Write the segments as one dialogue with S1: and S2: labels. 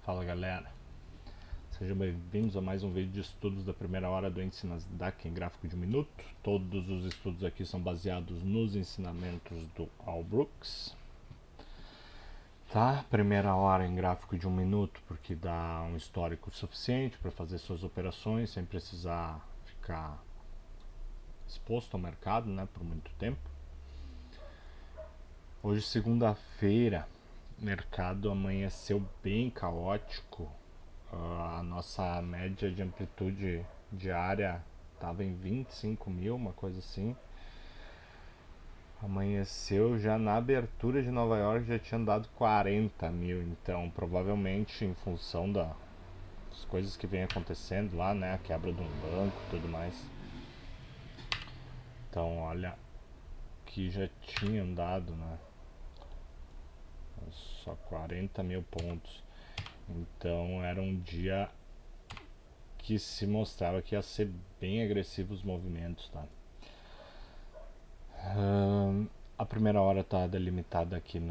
S1: Fala galera, sejam bem-vindos a mais um vídeo de estudos da primeira hora do Índice Nasdaq em gráfico de 1 minuto. Todos os estudos aqui são baseados nos ensinamentos do Al Brooks. Tá? Primeira hora em gráfico de 1 minuto porque dá um histórico suficiente para fazer suas operações sem precisar ficar exposto ao mercado, né, por muito tempo. Hoje, segunda-feira, o mercado amanheceu bem caótico. A nossa média de amplitude diária estava em 25 mil, uma coisa assim. Amanheceu já na abertura de Nova York, já tinha dado 40 mil. Então, provavelmente, em função das coisas que vem acontecendo lá, né? A quebra de um banco e tudo mais. Então, olha que já tinha andado, né? Só 40 mil pontos. Então, era um dia que se mostrava que ia ser bem agressivo os movimentos, tá? A primeira hora está delimitada aqui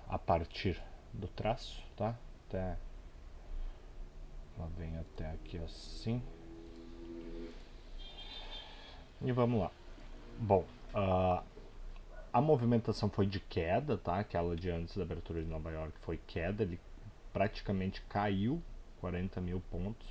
S1: a partir do traço, tá? Ela vem até aqui assim. E vamos lá. Bom, a movimentação foi de queda, tá? Aquela de antes da abertura de Nova York foi queda, ele praticamente caiu 40 mil pontos.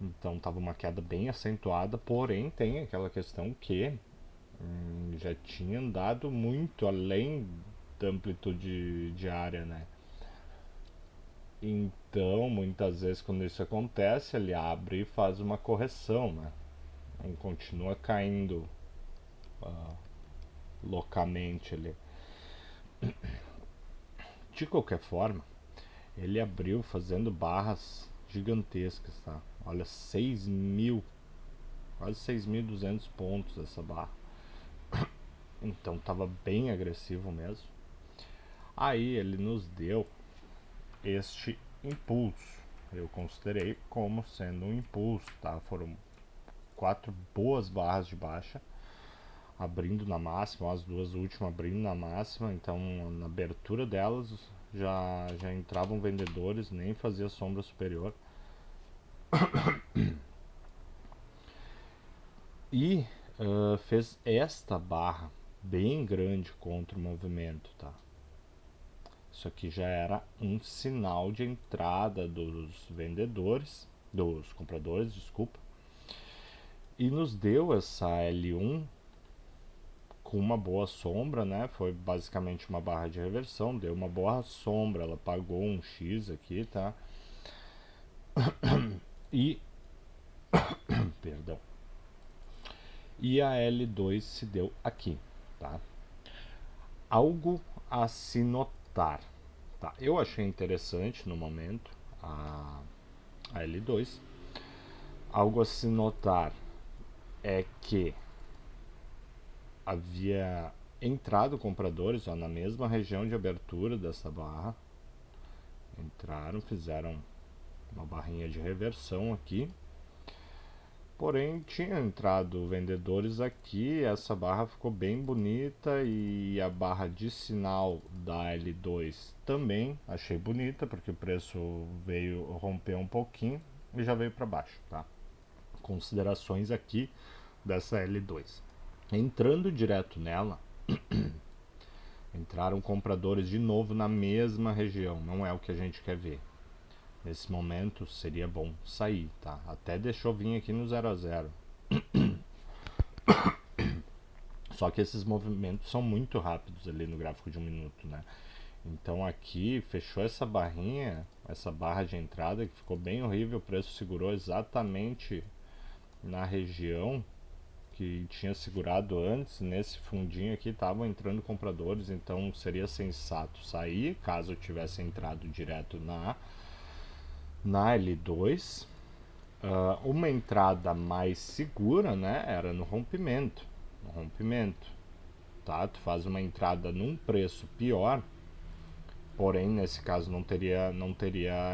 S1: Então estava uma queda bem acentuada, porém tem aquela questão que já tinha andado muito além da amplitude diária, né? Então, muitas vezes quando isso acontece, ele abre e faz uma correção, né? Não continua caindo loucamente ali. De qualquer forma, ele abriu fazendo barras gigantescas, tá? Olha, 6 mil, quase 6.200 pontos essa barra. Então estava bem agressivo mesmo. Aí ele nos deu este impulso. Eu considerei como sendo um impulso, tá? Foram 4 boas barras de baixa, abrindo na máxima, as duas últimas abrindo na máxima. Então na abertura delas já entravam vendedores, nem fazia sombra superior. E fez esta barra bem grande contra o movimento, tá? Isso aqui já era um sinal de entrada dos vendedores, dos compradores, desculpa. E nos deu essa L1 com uma boa sombra, né? Foi basicamente uma barra de reversão, deu uma boa sombra, ela pagou um X aqui, tá? E perdão. E a L2 se deu aqui, tá? Algo a se notar, tá? Eu achei interessante no momento a L2. Algo a se notar é que havia entrado compradores ó, na mesma região de abertura dessa barra. Entraram, fizeram uma barrinha de reversão aqui. Porém, tinha entrado vendedores aqui, essa barra ficou bem bonita e a barra de sinal da L2 também achei bonita, porque o preço veio romper um pouquinho e já veio para baixo, tá? Considerações aqui dessa L2. Entrando direto nela, entraram compradores de novo na mesma região, não é o que a gente quer ver. Nesse momento seria bom sair, tá? Até deixou vir aqui no 0 a 0. Só que esses movimentos são muito rápidos ali no gráfico de 1 minuto, né? Então aqui fechou essa barrinha, essa barra de entrada que ficou bem horrível, o preço segurou exatamente na região que tinha segurado antes. Nesse fundinho aqui estavam entrando compradores, então seria sensato sair caso eu tivesse entrado direto na L2. Uma entrada mais segura, né, era no rompimento, tá? Tu faz uma entrada num preço pior, porém nesse caso não teria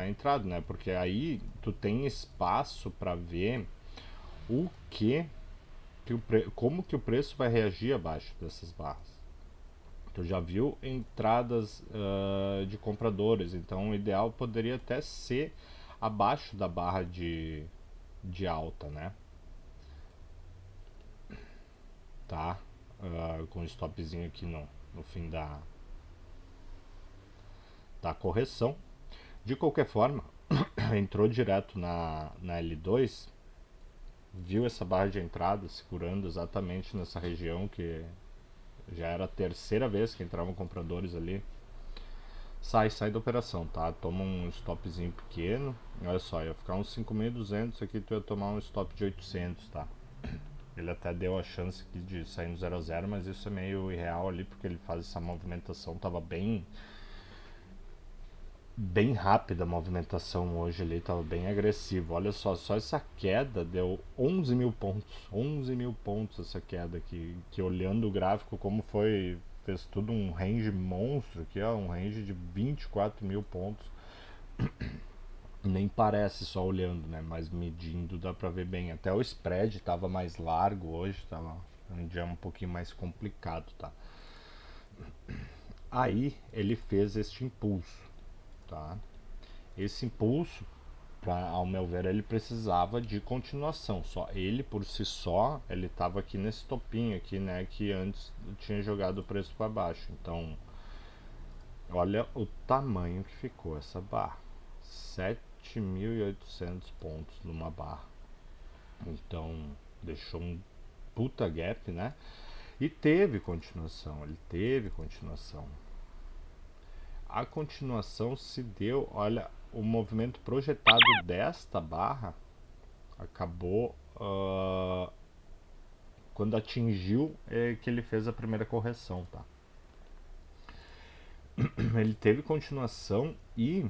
S1: entrado, né? Porque aí tu tem espaço para ver como que o preço vai reagir abaixo dessas barras. Tu já viu entradas de compradores, então o ideal poderia até ser abaixo da barra de alta, né? Tá? Com um stopzinho aqui no fim da correção. De qualquer forma, entrou direto na L2, viu essa barra de entrada segurando exatamente nessa região que já era a terceira vez que entravam compradores ali. Sai da operação, tá? Toma um stopzinho pequeno. Olha só, ia ficar uns 5.200 aqui, tu ia tomar um stop de 800, tá? Ele até deu a chance aqui de sair no 0 a 0, mas isso é meio irreal ali, porque ele faz essa movimentação, tava bem rápida a movimentação hoje ali, tava bem agressivo. Olha só essa queda deu 11 mil pontos. 11 mil pontos essa queda aqui, que olhando o gráfico como foi, fez tudo um range monstro aqui, ó, um range de 24 mil pontos. Nem parece só olhando, né? Mas medindo dá pra ver bem. Até o spread tava mais largo hoje, tava um dia um pouquinho mais complicado, tá? Aí ele fez este impulso, tá? Esse impulso, ao meu ver, ele precisava de continuação. Só ele por si só, ele estava aqui nesse topinho aqui, né, que antes tinha jogado o preço para baixo. Então, olha o tamanho que ficou essa barra. 7.800 pontos numa barra. Então, deixou um puta gap, né? E teve continuação, ele teve continuação. A continuação se deu, olha, o movimento projetado desta barra acabou quando atingiu que ele fez a primeira correção, tá? Ele teve continuação e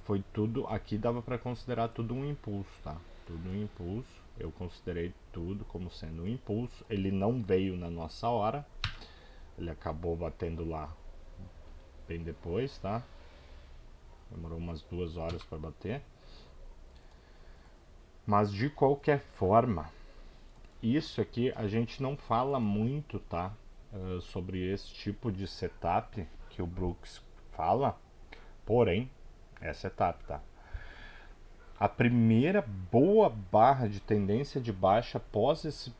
S1: foi tudo, aqui dava para considerar tudo um impulso, tá? Tudo um impulso, eu considerei tudo como sendo um impulso. Ele não veio na nossa hora, ele acabou batendo lá bem depois, tá? Demorou umas 2 horas para bater. Mas de qualquer forma, isso aqui a gente não fala muito, tá? Sobre esse tipo de setup que o Brooks fala, porém, é setup, tá? A primeira boa barra de tendência de baixa após esse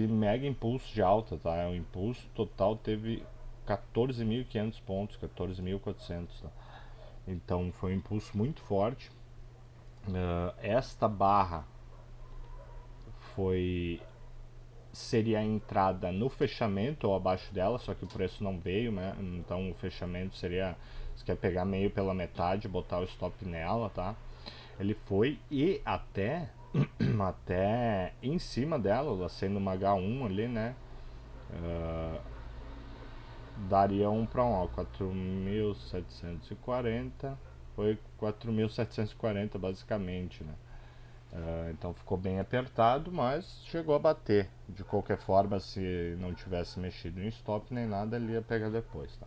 S1: mega impulso de alta, tá? O impulso total teve 14.500 pontos, 14.400, tá? Então foi um impulso muito forte. Esta barra seria a entrada no fechamento ou abaixo dela, só que o preço não veio, né? Então o fechamento seria, você quer pegar meio pela metade, botar o stop nela, tá? Ele foi e até até em cima dela, ela sendo uma H1 ali, né? Daria um para um, ó, 4.740, foi 4.740 basicamente, né? Então ficou bem apertado, mas chegou a bater. De qualquer forma, se não tivesse mexido em stop nem nada, ele ia pegar depois, tá?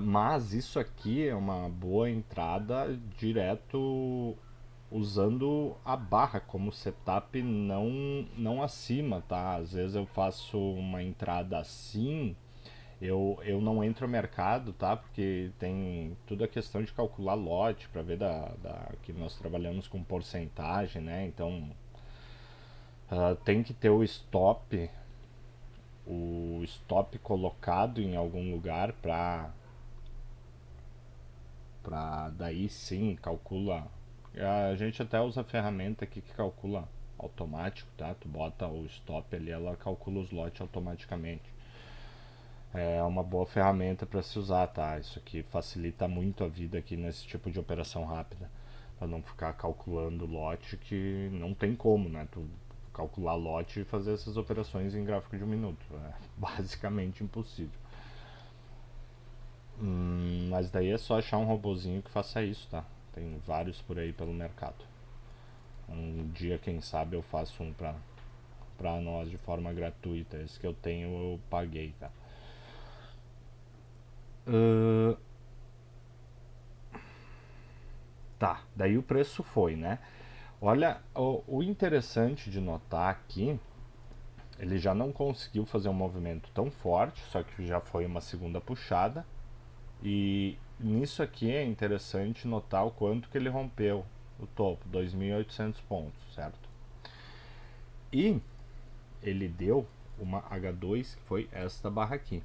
S1: Mas isso aqui é uma boa entrada direto usando a barra como setup, não acima, tá? Às vezes eu faço uma entrada assim, eu não entro no mercado, tá? Porque tem toda a questão de calcular lote para ver que nós trabalhamos com porcentagem, né? Então tem que ter o stop colocado em algum lugar para daí sim calcula. A gente até usa a ferramenta aqui que calcula automático, tá? Tu bota o stop ali, ela calcula os lotes automaticamente. É uma boa ferramenta para se usar, tá? Isso aqui facilita muito a vida aqui nesse tipo de operação rápida, para não ficar calculando lote que não tem como, né? Tu calcular lote e fazer essas operações em gráfico de 1 minuto, é basicamente impossível. Mas daí é só achar um robozinho que faça isso, tá? Tem vários por aí pelo mercado. Um dia, quem sabe, eu faço um pra nós de forma gratuita. Esse que eu tenho eu paguei, tá? Uh, tá, daí o preço foi, né? Olha, o interessante de notar aqui Ele já não conseguiu fazer um movimento tão forte, só que já foi uma segunda puxada. E nisso aqui é interessante notar o quanto que ele rompeu o topo, 2.800 pontos, certo? E ele deu uma H2, que foi esta barra aqui.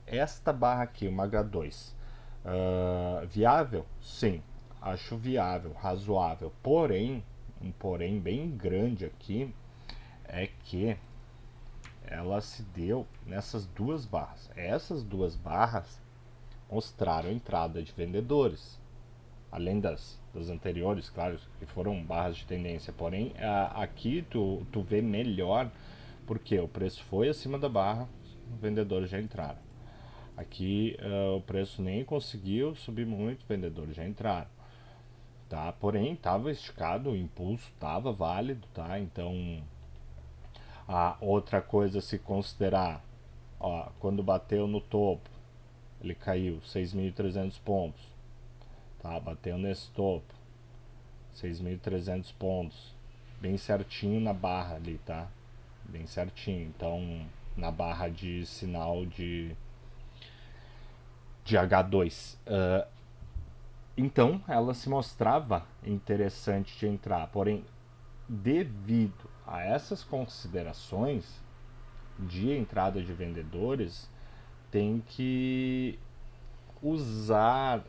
S1: Esta barra aqui, uma H2, viável? Sim, acho viável, razoável. Porém, um porém bem grande aqui, é que ela se deu nessas duas barras. Essas duas barras mostraram entrada de vendedores, além das anteriores, claro, que foram barras de tendência. Porém, aqui tu vê melhor, porque o preço foi acima da barra, os vendedores já entraram. Aqui o preço nem conseguiu subir muito, os vendedores já entraram. Tá? Porém, estava esticado, o impulso estava válido, tá? Então, a outra coisa a se considerar, ó, quando bateu no topo, ele caiu 6.300 pontos, tá? Bateu nesse topo, 6.300 pontos, bem certinho na barra ali, tá? Bem certinho. Então, na barra de sinal de H2. Então, ela se mostrava interessante de entrar, porém, devido a essas considerações de entrada de vendedores, tem que usar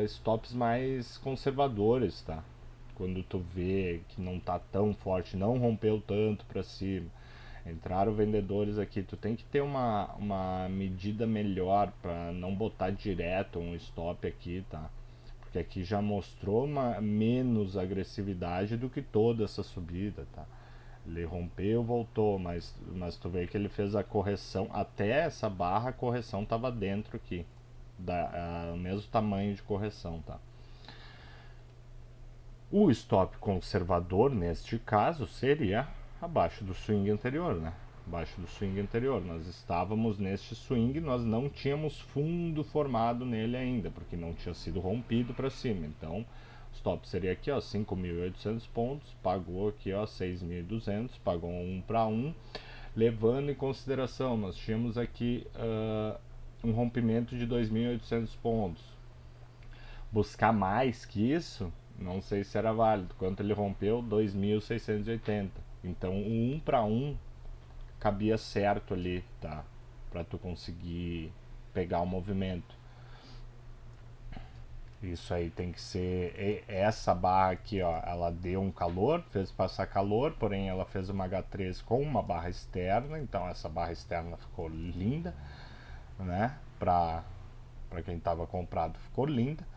S1: stops mais conservadores, tá? Quando tu vê que não tá tão forte, não rompeu tanto para cima, entraram vendedores aqui, tu tem que ter uma medida melhor para não botar direto um stop aqui, tá? Porque aqui já mostrou uma menos agressividade do que toda essa subida, tá? Ele rompeu, voltou, mas tu vê que ele fez a correção, até essa barra a correção estava dentro aqui, o mesmo tamanho de correção, tá? O stop conservador neste caso seria abaixo do swing anterior, né? Abaixo do swing anterior. Nós estávamos neste swing, nós não tínhamos fundo formado nele ainda, porque não tinha sido rompido para cima. Então, o stop seria aqui, ó, 5.800 pontos, pagou aqui, ó, 6.200, pagou 1 para 1, levando em consideração, nós tínhamos aqui um rompimento de 2.800 pontos. Buscar mais que isso, não sei se era válido. Quanto ele rompeu? 2.680. Então, o 1 para 1 cabia certo ali, tá? Para tu conseguir pegar o movimento. Isso aí tem que ser. Essa barra aqui, ó, ela deu um calor, fez passar calor, porém ela fez uma H3 com uma barra externa, então essa barra externa ficou linda, né? Para quem estava comprado ficou linda.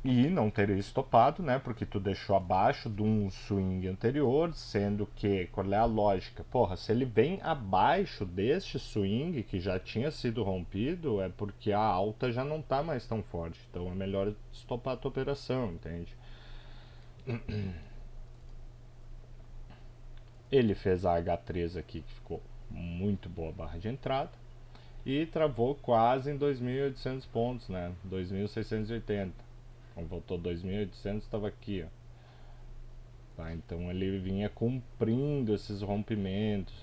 S1: E não teria estopado, né? Porque tu deixou abaixo de um swing anterior, sendo que, qual é a lógica? Porra, se ele vem abaixo deste swing que já tinha sido rompido, é porque a alta já não tá mais tão forte. Então é melhor estopar a tua operação, entende? Ele fez a H3 aqui, que ficou muito boa a barra de entrada. E travou quase em 2.800 pontos, né? 2.680. Então voltou 2.800, estava aqui, ó. Tá, então ele vinha cumprindo esses rompimentos.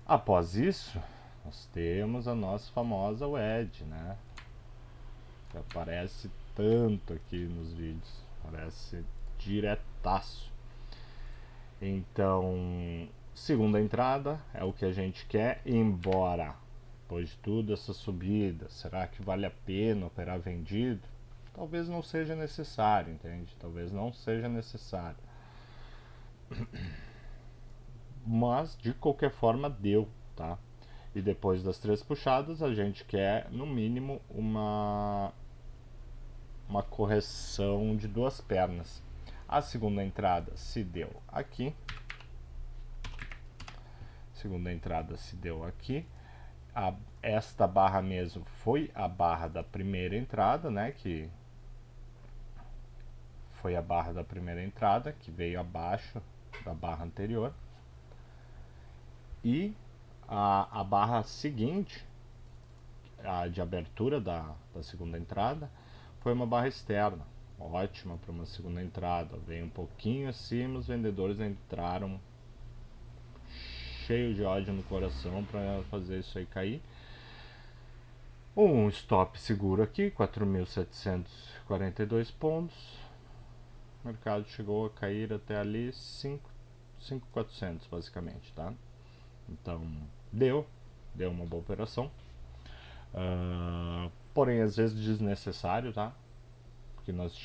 S1: Após isso, nós temos a nossa famosa WED, né? Que aparece tanto aqui nos vídeos, aparece diretaço. Então, segunda entrada é o que a gente quer, embora depois de tudo essa subida, será que vale a pena operar vendido? Talvez não seja necessário, entende? Talvez não seja necessário. Mas de qualquer forma deu, tá? E depois das 3 puxadas a gente quer no mínimo uma correção de 2 pernas. A segunda entrada se deu aqui. Segunda entrada se deu aqui. Esta barra mesmo foi a barra da primeira entrada, né? Que foi a barra da primeira entrada, que veio abaixo da barra anterior. E a barra seguinte, a de abertura da segunda entrada, foi uma barra externa, ótima para uma segunda entrada. Veio um pouquinho acima, os vendedores entraram cheio de ódio no coração para fazer isso aí cair. Um stop seguro aqui, 4.742 pontos. O mercado chegou a cair até ali 5.400 basicamente, tá? Então deu uma boa operação. Porém às vezes desnecessário, tá? Porque nós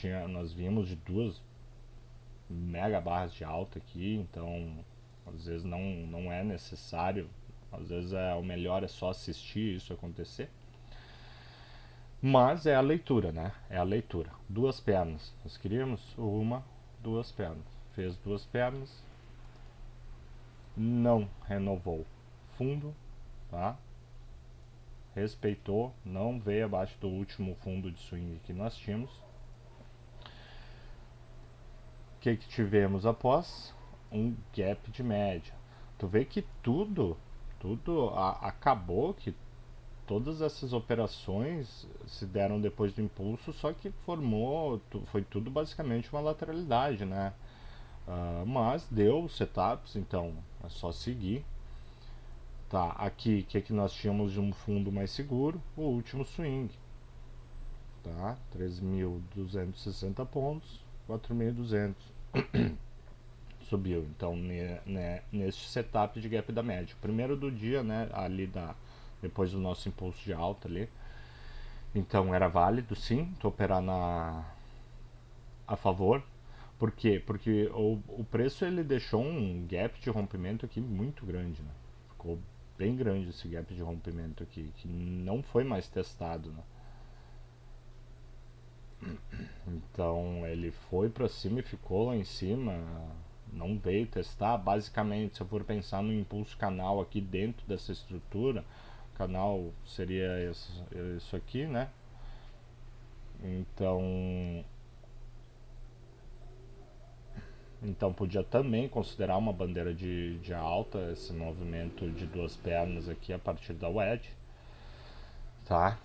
S1: vimos de 2 mega barras de alta aqui, então às vezes não é necessário, às vezes o melhor é só assistir isso acontecer. Mas é a leitura, né? É a leitura. 2 pernas. Nós queríamos 2 pernas. Fez 2 pernas. Não renovou fundo, tá? Respeitou, não veio abaixo do último fundo de swing que nós tínhamos. O que tivemos após? Um gap de média. Tu vê que tudo acabou, que todas essas operações se deram depois do impulso, só que foi tudo basicamente uma lateralidade, né? Mas deu setups, então é só seguir. Tá, aqui que nós tínhamos de um fundo mais seguro, o último swing, tá? 3.260 pontos, 4.200 subiu. Então neste setup de gap da média, primeiro do dia, né? Ali depois do nosso impulso de alta ali. Então era válido sim tu operar a favor. Por quê? Porque o preço ele deixou um gap de rompimento aqui muito grande, né? Ficou bem grande esse gap de rompimento aqui, que não foi mais testado, né? Então ele foi para cima e ficou lá em cima, não veio testar. Basicamente, se eu for pensar no impulso canal aqui dentro dessa estrutura, canal seria isso aqui, né? Então podia também considerar uma bandeira de alta esse movimento de 2 pernas aqui a partir da wedge, tá?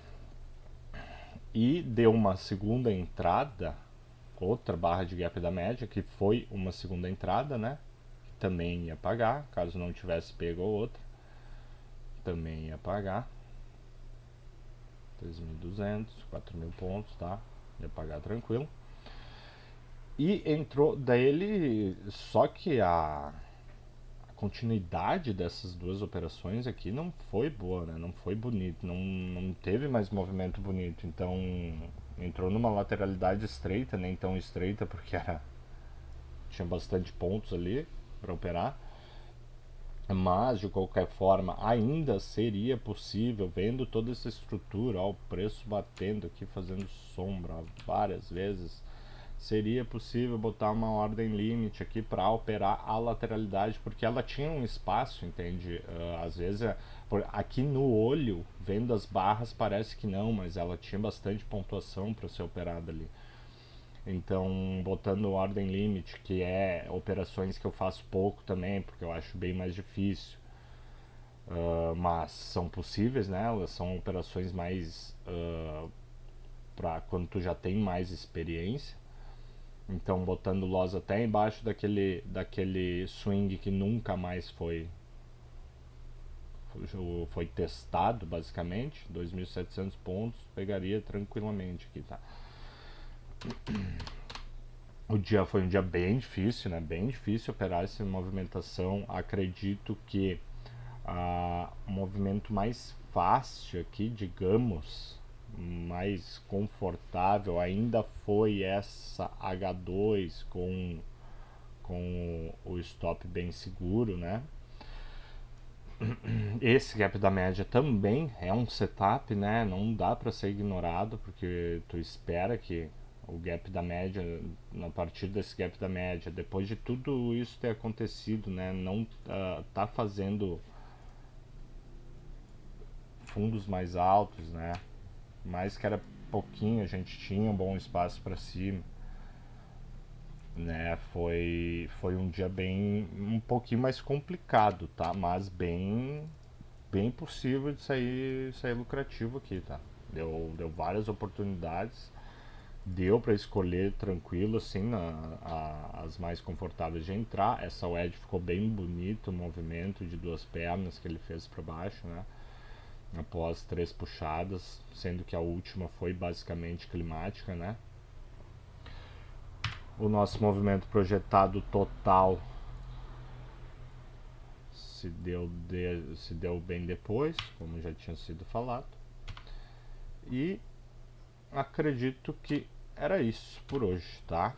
S1: E deu uma segunda entrada, outra barra de gap da média, que foi uma segunda entrada, né? Também ia pagar, caso não tivesse pego outra, também ia pagar 3.200, 4.000 pontos, tá? Ia pagar tranquilo. E entrou, daí ele, só que a continuidade dessas duas operações aqui não foi boa, né? Não foi bonito, não teve mais movimento bonito. Então entrou numa lateralidade estreita, nem tão estreita porque tinha bastante pontos ali para operar. Mas de qualquer forma ainda seria possível, vendo toda essa estrutura, ó, o preço batendo aqui, fazendo sombra várias vezes, seria possível botar uma ordem limite aqui para operar a lateralidade, porque ela tinha um espaço, entende? Às vezes aqui no olho, vendo as barras, parece que não, mas ela tinha bastante pontuação para ser operada ali. Então, botando ordem limite, que é operações que eu faço pouco também, porque eu acho bem mais difícil, mas são possíveis, né? Elas são operações mais para quando tu já tem mais experiência. Então, botando loss até embaixo daquele swing que nunca mais foi testado, basicamente, 2.700 pontos, pegaria tranquilamente aqui, tá? O dia foi um dia bem difícil, né? Bem difícil operar essa movimentação. Acredito que o movimento mais fácil aqui, digamos, mais confortável, ainda foi essa H2 com o stop bem seguro, né? Esse gap da média também é um setup, né? Não dá para ser ignorado, porque tu espera que o gap da média, a partir desse gap da média, depois de tudo isso ter acontecido, né? Não tá fazendo fundos mais altos, né? Mais que era pouquinho, a gente tinha um bom espaço para cima, né? Foi um dia um pouquinho mais complicado, tá? Mas bem possível de sair lucrativo aqui, tá? Deu várias oportunidades, Deu para escolher tranquilo, assim, as mais confortáveis de entrar. Essa wedge ficou bem bonito, o movimento de duas pernas que ele fez para baixo, né? Após 3 puxadas, sendo que a última foi basicamente climática, né? O nosso movimento projetado total se deu bem depois, como já tinha sido falado. E acredito que era isso por hoje, tá?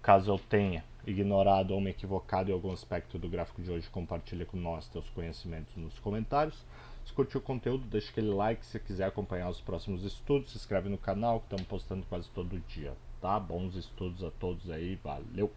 S1: Caso eu tenha ignorado ou me equivocado em algum aspecto do gráfico de hoje, compartilha com nós teus conhecimentos nos comentários. Se curtiu o conteúdo, deixa aquele like. Se quiser acompanhar os próximos estudos, se inscreve no canal que estamos postando quase todo dia, tá? Bons estudos a todos aí, valeu!